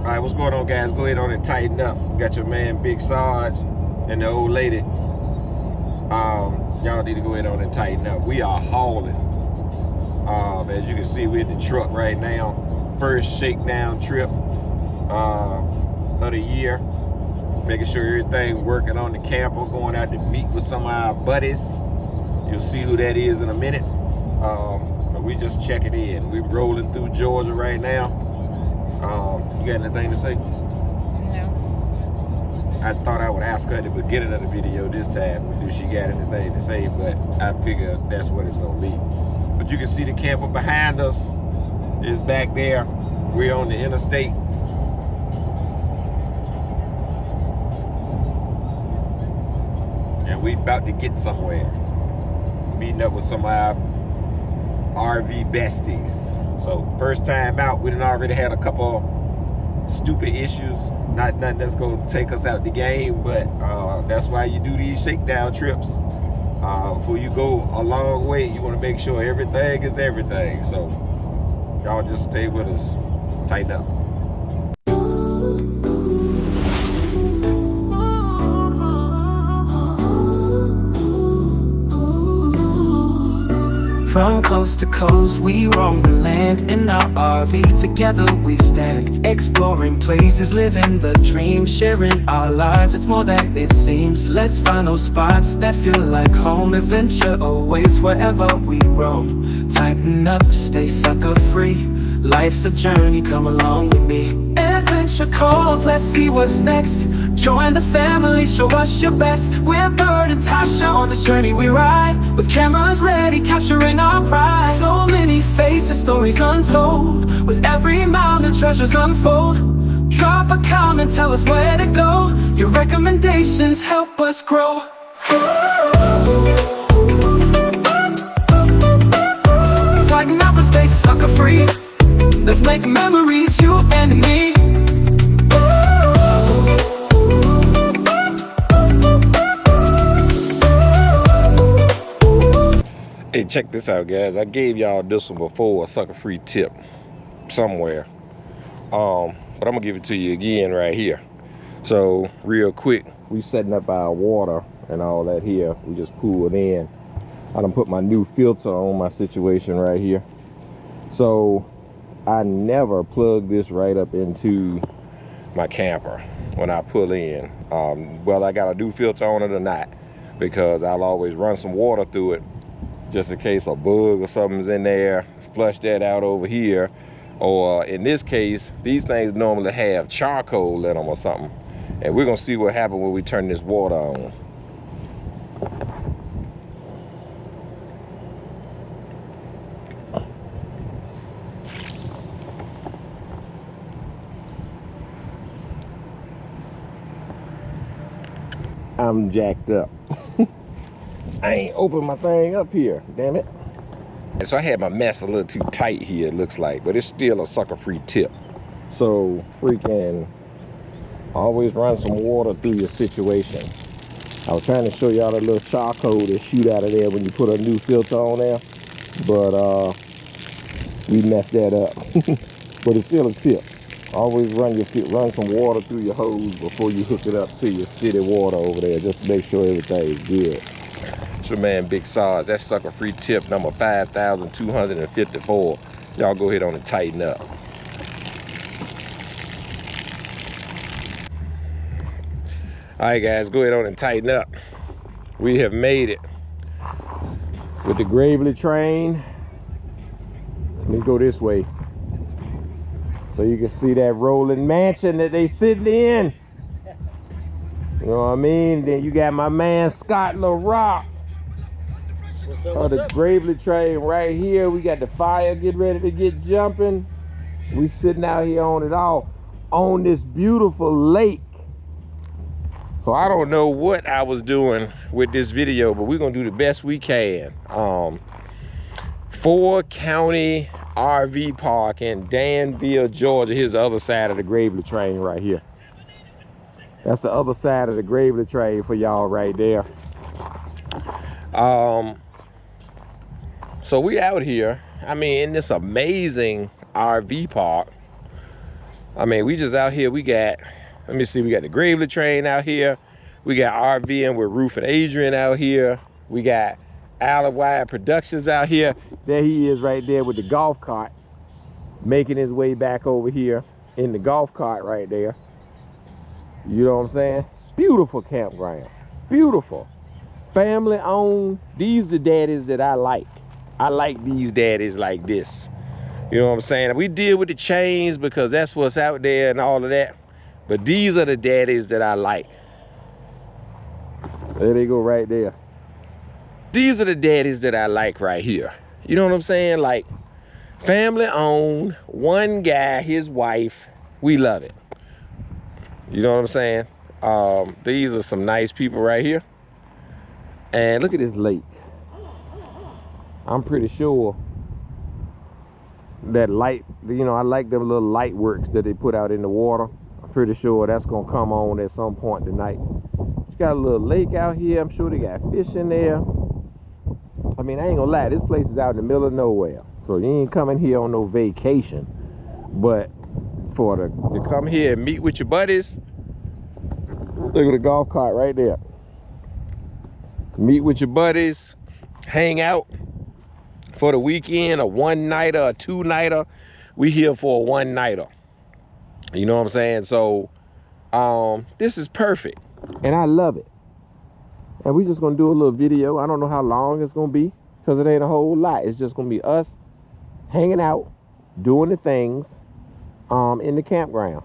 All right, what's going on, guys? Go ahead on and tighten up. Got your man Big Sarge and the old lady. Y'all need to go ahead on and tighten up. We are hauling. As you can see, we're in the truck right now. First shakedown trip of the year. Making sure everything working on the camper. Going out to meet with some of our buddies. You'll see who that is in a minute. But we just checking in. We're rolling through Georgia right now. You got anything to say? No. I thought I would ask her at the beginning of the video this time, do she got anything to say, but I figured that's what it's gonna be. But you can see the camper behind us is back there. We're on the interstate. And we about to get somewhere. Meeting up with some of our RV besties. So first time out, we done already had a couple stupid issues. Not nothing that's gonna take us out the game, but that's why you do these shakedown trips. Before you go a long way, you wanna make sure everything is everything. So y'all just stay with us, tighten up. From coast to coast, we roam the land. In our RV, together we stand. Exploring places, living the dream. Sharing our lives, it's more than it seems. Let's find those spots that feel like home. Adventure awaits wherever we roam. Tighten up, stay sucker free. Life's a journey, come along with me. Adventure calls, let's see what's next. Join the family, show us your best. We're Byrd and Tasha, on this journey we ride. With cameras ready, capturing our pride. So many faces, stories untold. With every mountain, treasures unfold. Drop a comment, tell us where to go. Your recommendations help us grow. Tighten up and stay sucker free. Let's make memories, you and me. Hey, check this out, guys. I gave y'all this one before, a sucker free tip somewhere. But I'm gonna give it to you again right here. So real quick, we setting up our water and all that here. We just pulled in. I done put my new filter on my situation right here. So I never plug this right up into my camper when I pull in. Whether I got a new filter on it or not, because I'll always run some water through it just in case a bug or something's in there. Flush that out over here. Or in this case, these things normally have charcoal in them or something. And we're gonna see what happens when we turn this water on. I'm jacked up. I ain't opened my thing up here, damn it. And so I had my mess a little too tight here, it looks like, but it's still a sucker free tip. So freaking always run some water through your situation. I was trying to show y'all the little charcoal that shoot out of there when you put a new filter on there, but we messed that up. But it's still a tip. Always run some water through your hose before you hook it up to your city water over there, just to make sure everything is good. It's your man Big Sarge. That's sucker free tip number 5,254. Y'all go ahead on and tighten up. All right, guys, go ahead on and tighten up. We have made it with the Gravely train. Let me go this way so you can see that rolling mansion that they sitting in. You know what I mean? Then you got my man Scott LaRock. The Gravely train right here. We got the fire getting ready to get jumping. We sitting out here on it all, on this beautiful lake. So I don't know what I was doing with this video, but we're gonna do the best we can. 4-county RV park in Danville, Georgia. Here's the other side of the Gravely train right here. That's the other side of the Gravely train for y'all right there. So we out here, I mean, in this amazing RV park. I mean, we just out here. We got, let me see, we got the Gravely train out here. We got RVing with Ruth and Adrian out here. We got Island Wide Productions out here. There he is right there with the golf cart, making his way back over here in the golf cart right there. You know what I'm saying? Beautiful campground. Beautiful. Family owned. These are daddies that I like. I like these daddies like this. You know what I'm saying? We deal with the chains because that's what's out there and all of that. But these are the daddies that I like. There they go right there. These are the daddies that I like right here. You know what I'm saying? Like, family owned, one guy, his wife, we love it. You know what I'm saying? These are some nice people right here. And look at this lake. I'm pretty sure that light, you know, I like them little light works that they put out in the water. I'm pretty sure that's gonna come on at some point tonight. You got a little lake out here. I'm sure they got fish in there. I mean, I ain't gonna lie, this place is out in the middle of nowhere. So you ain't coming here on no vacation. But to come here and meet with your buddies, look at the golf cart right there. Meet with your buddies, hang out for the weekend, a one-nighter, a two-nighter. We here for a one-nighter. You know what I'm saying? So this is perfect. And I love it. And we just gonna do a little video. I don't know how long it's gonna be because it ain't a whole lot. It's just gonna be us hanging out, doing the things in the campground.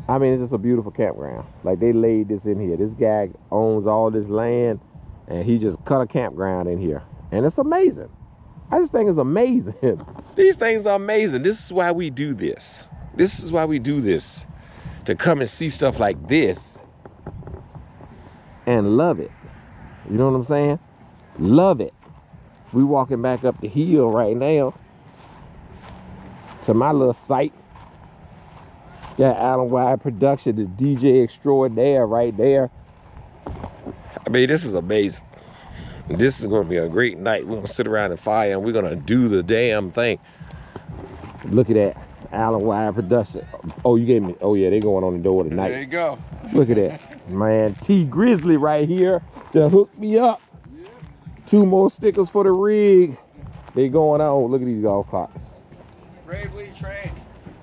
I mean, it's just a beautiful campground. Like, they laid this in here. This guy owns all this land and he just cut a campground in here. And it's amazing. I just think it's amazing. These things are amazing. This is why we do this. This is why we do this. To come and see stuff like this and love it. You know what I'm saying? Love it. We walking back up the hill right now to my little site. Got Island Wide Production, the DJ extraordinaire right there. I mean, this is amazing. This is going to be a great night. We're going to sit around the fire and we're going to do the damn thing. Look at that. Island Wide Production. Oh, you gave me. Oh, yeah, they going on the door tonight. There you go. Look at that. Man, T Grizzly right here to hook me up. Yeah. 2 more stickers for the rig. They going on. Look at these golf carts. Gravely train.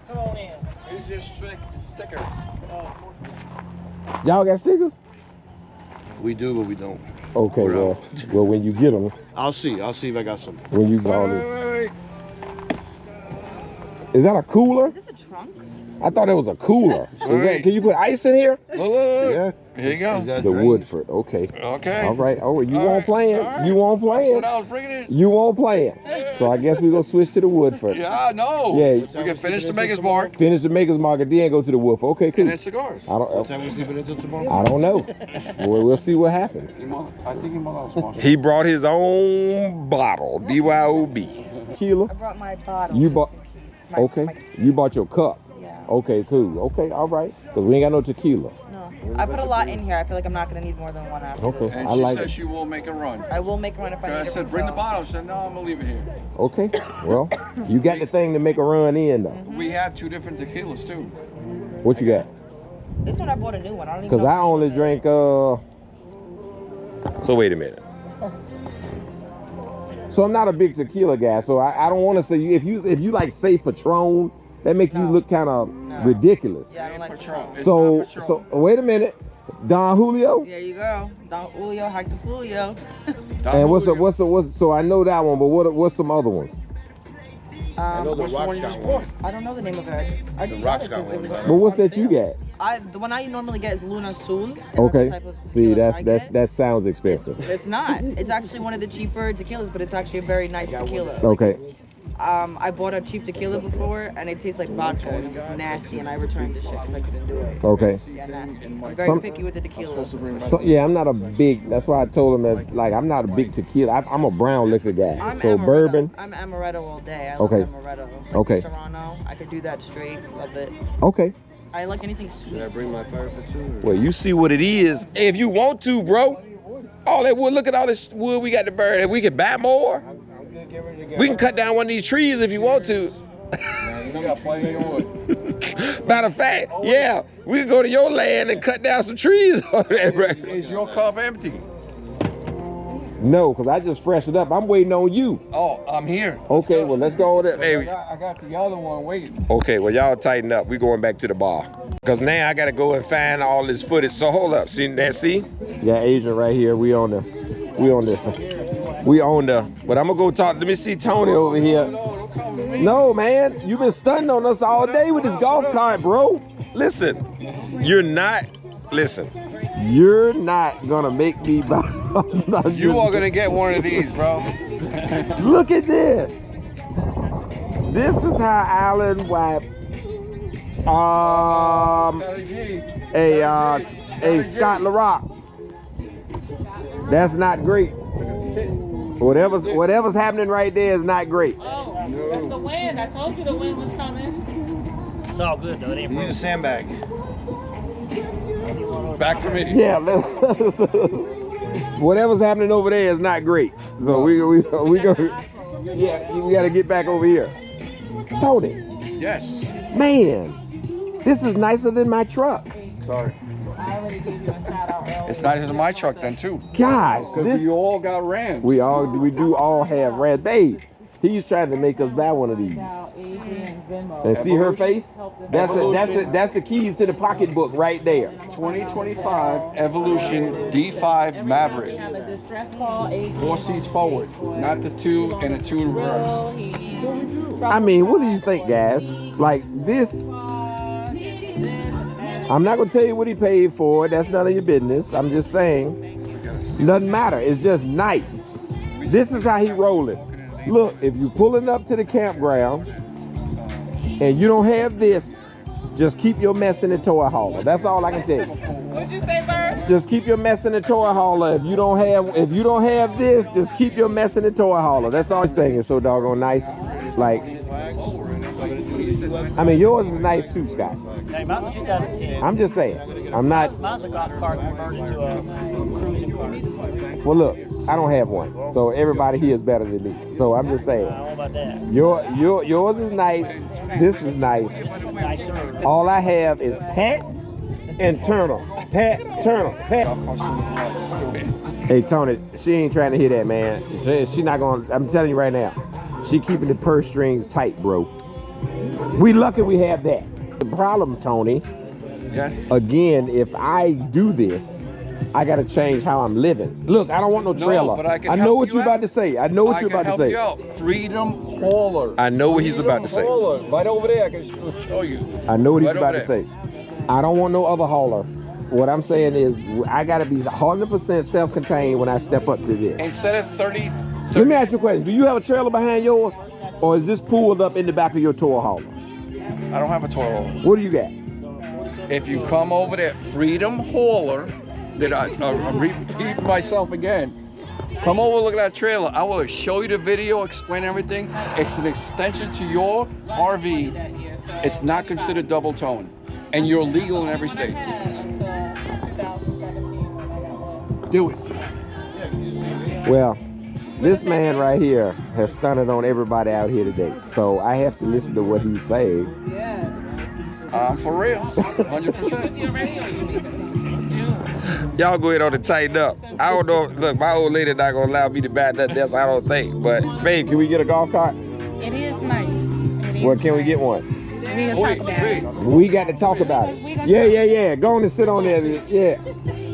Come on in. These are just stickers. Y'all got stickers? We do, but we don't. Okay, well, when you get them. I'll see if I got some. When you go Wait. Is that a cooler? Is this a trunk? I thought it was a cooler. Is that, can you put ice in here? Look. Yeah. Here you go. The Woodford. Okay. Okay. All right. Oh, you All won't right. playing. All right. You won't playing. I was bringing it. You won't playing. So I guess we gonna switch to the Woodford. Yeah, I know. Yeah. We can finish the Maker's Mark. Finish the Maker's Mark and then go to the Woodford. Okay, cool. And then cigars. What time we sleeping until tomorrow? I don't know. We'll see what happens. I think your mother was He brought his own bottle. BYOB. Tequila. I brought my bottle. You bought. Okay. You bought your cup. Yeah. Okay, cool. Okay, all right. Because we ain't got no tequila. No. I put a lot in here. I feel like I'm not going to need more than one after Okay. this. And I she like said it. she will make a run. I will make one if I need I it. said, bring the bottle. She said, no, I'm going to leave it here. Okay. Well, you got the thing to make a run in, though. We have 2 different tequilas, too. What you got? This one I bought a new one. I don't even Because know. I only drink, So wait a minute. So I'm not a big tequila guy, so I don't want to say, if you like, say Patron, that make you look kind of ridiculous. Yeah, I don't like Patron. So wait a minute. Don Julio? There you go. Don Julio, Hector Julio. And what's so I know that one, but what's some other ones? What's the one you just bought? I don't know the name of it. I just got it because it was But what's that you got? The one I normally get is Luna Azul. and that's the Okay. type of See, tequila I get. that sounds expensive. It's not. It's actually one of the cheaper tequilas, but it's actually a very nice tequila. Okay. I bought a cheap tequila before, and it tastes like vodka, and it was nasty, and I returned the shit because I couldn't do it. Okay. Yeah, nasty. I'm very picky with the tequila. So yeah, I'm not a big. That's why I told him that like I'm not a big tequila. I'm a brown liquor guy. I'm So amaretto. bourbon. I'm amaretto all day. I love Okay. amaretto. Like Okay. Serrano. I could do that straight. Love it. Okay. I like anything sweet. Did I bring my fire for 2? Well, you see what it is. If you want to, bro. All that wood. Look at all this wood we got to burn. If we can buy more, we can cut down one of these trees if you want to. You got plenty of wood. Matter of fact, yeah, we can go to your land and cut down some trees. Is your cup empty? No, because I just freshened up. I'm waiting on you. Oh, I'm here. Okay, well, let's go over there. Hey. I got the other one waiting. Okay, well, y'all tighten up. We going back to the bar. Because now I got to go and find all this footage. So hold up. See that? See? Yeah, Asian right here. We on the, but I'm going to go talk. Let me see Tony over here. No, man. You've been stunting on us all day with this golf cart, bro. Listen, you're not gonna make me buy. You are gonna get one of these, bro. Look at this. This is how Alan wipe a Scott LaRock. That's not great. Whatever's happening right there is not great. Oh, that's the wind. I told you the wind was coming. It's all good though. It ain't Need a sandbag. Back for me. Yeah, whatever's happening over there is not great. So we go. Yeah, we got to get back over here. Tony. Yes. Man, this is nicer than my truck. Sorry. I already gave you a shout out earlier. It's nicer than my truck then too. Guys, Because we all got Rams. we do all have red. Babe, he's trying to make us buy one of these. Now, Adrian Venmo. And see her face? That's the keys to the pocketbook right there. 2025 Evolution D5 Maverick. We have a distress call. Adrian 4 seats forward, not the 2 and the 2 in reverse. I mean, what do you think, guys? Like this, I'm not gonna tell you what he paid for it. That's none of your business. I'm just saying, doesn't matter. It's just nice. This is how he rolling. Look, if you're pulling up to the campground and you don't have this, just keep your mess in the toy hauler. That's all I can tell you. What'd you say, Byrd? Just keep your mess in the toy hauler. If you don't have this, just keep your mess in the toy hauler. That's all. This thing is so doggone nice. Like, I mean, yours is nice too, Scott. Hey, mine's a 2010. I'm just saying. I'm not. Mine's a golf cart converted to a cruising cart. Well, look, I don't have one, so everybody here is better than me. So I'm just saying. I don't know about that. Yours is nice. This is nice. Nicer. All I have is Pat and Turner. Pat, Turner, Pat. Hey, Tony, she ain't trying to hear that, man. She not gonna. I'm telling you right now, she keeping the purse strings tight, bro. We lucky we have that. The problem, Tony. Yes. Again, if I do this, I gotta change how I'm living. Look, I don't want no trailer. but I can I know help what you you're about out. to say. I know what you're about to say. Freedom Hauler. I know what he's about to say. Hauler. Right over there, I can show you. I know what he's Right about over to say. I don't want no other hauler. What I'm saying is, I gotta be 100% self-contained when I step up to this. Instead of 30. Let me ask you a question. Do you have a trailer behind yours? Or is this pulled up in the back of your toy hauler? I don't have a toy hauler. What do you got? If you come over there, Freedom Hauler, that I'm repeating myself again. Come over, look at that trailer. I will show you the video, explain everything. It's an extension to your RV. It's not considered double tone. And you're legal in every state. Do it. Well, this man right here has stunted on everybody out here today. So I have to listen to what he's saying. For real, 100%. Y'all go ahead on and tighten up. I don't know. Look, my old lady not gonna allow me to buy nothing else, I don't think. But, babe, can we get a golf cart? It is nice. Well, can we get one? We're gonna talk about it. We got to talk about it. Yeah. Go on and sit on there. Yeah.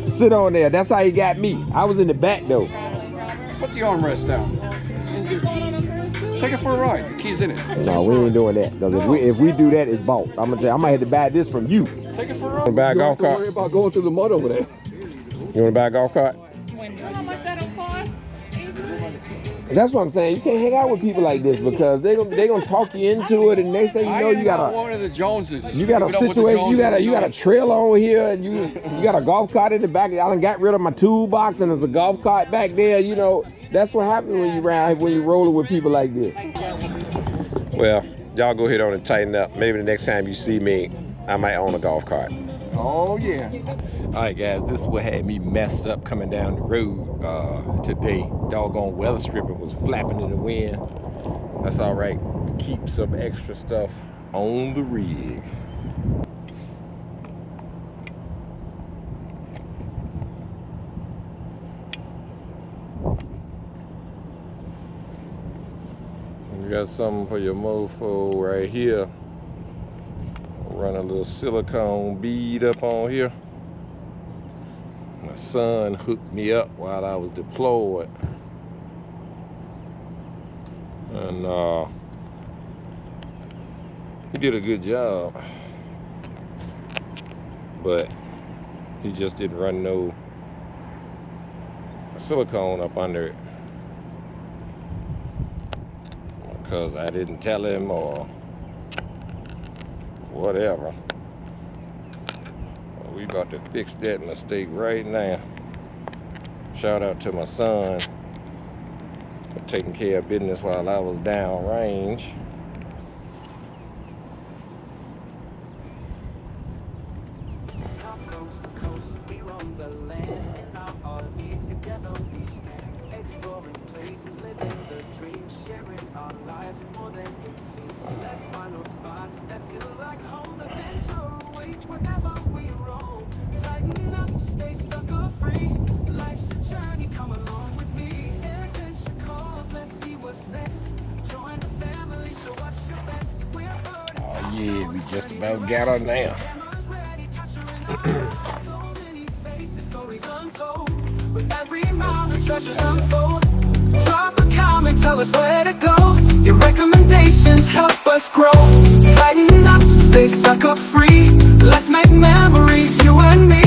Sit on there. That's how he got me. I was in the back, though. Put the armrest down. Take it for a ride. The key's in it. No, we ain't doing that. Because if we do that, it's bought. I'm gonna tell you, I might have to buy this from you. Take it for a ride. Buy a golf Don't cart? worry about going through the mud over there. You want to buy a golf cart? How much that'll cost? That's what I'm saying. You can't hang out with people like this because they gonna talk you into it, and next thing you know, you got one of the Joneses. a situation. You got a trailer over here, and you got a golf cart in the back. I done got rid of my toolbox, and there's a golf cart back there. You know, that's what happens when you rolling with people like this. Well, y'all go ahead on and tighten up. Maybe the next time you see me, I might own a golf cart. Oh yeah. All right, guys, this is what had me messed up coming down the road today. Doggone weather stripping was flapping in the wind. That's all right. Keep some extra stuff on the rig. We got something for your mofo right here. Run a little silicone bead up on here. My son hooked me up while I was deployed. And he did a good job. But he just didn't run no silicone up under it. Because I didn't tell him or whatever. Well, we about to fix that mistake right now. Shout out to my son for taking care of business while I was down range. Stay sucker free. Life's a journey, come along with me. Adventure calls, let's see what's next. Join the family, show us your best. We're Byrd and Oh Tasha yeah, on we this just journey. about got her now. Cameras ready, capturing so many faces, stories untold. With every mountain, treasures unfold. Drop a comment, tell us where to go. Your recommendations help us grow. Lighten up, stay sucker free. Let's make memories, you and me.